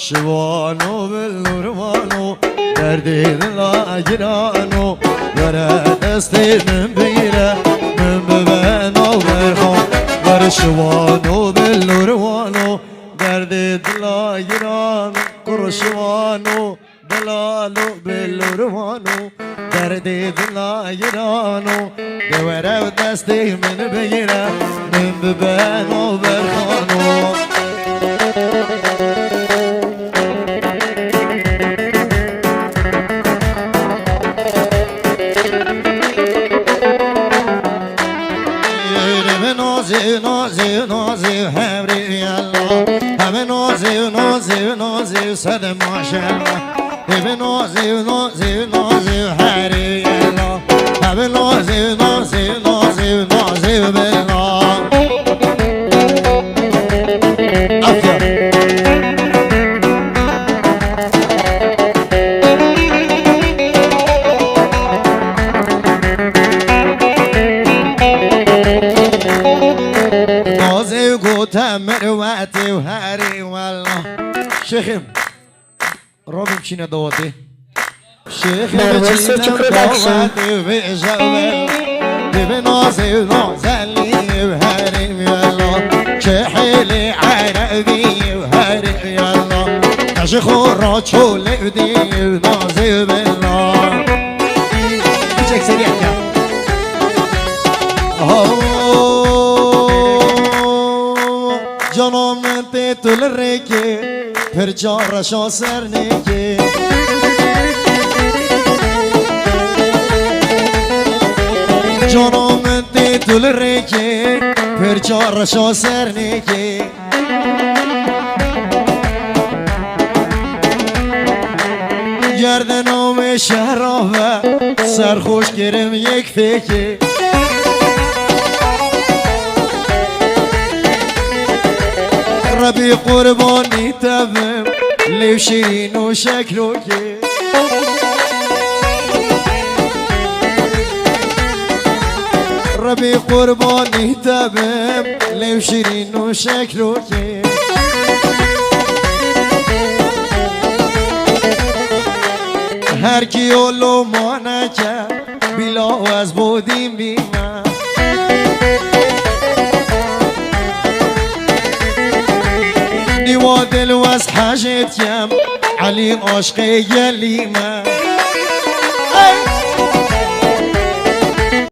شوانو بالنورمانو دردی دلا گرانو وره دستی من بیره من ببنو برخان ور شوانو بالنورمانو دردی دلا گرانو کرشوانو دلالو بالنورمانو دردی دلا گرانو دوره دستی من بیره من ببنو برخانو نازی همری الله همه نازی صد ماشالله همه نازی هری الله همه نازی بالله افضل مرواتي وهاري والله شيخم رابي مشينا دواتي شيخم مشينا دواتي بجوال بنازي ونازلي وهاري والله شيحيلي عربي وهاري والله تشخو راتشولي ودي ونازي بالله شيخ سريع كا جانم ته تل رکه پھر جارشا سرنے کے جانم ته تل رکه پھر جارشا سرنے کے گردنام شهرابه سرخوش کرم یک فکه ربي قرباني تمام لي شيرين وشكله كي ربي قرباني تمام لي شيرين وشكله كي هر کی یولو ما نکرد بیلا از بودیم بیمه نیوا دل و از حاجت یم علی عاشق یلیمه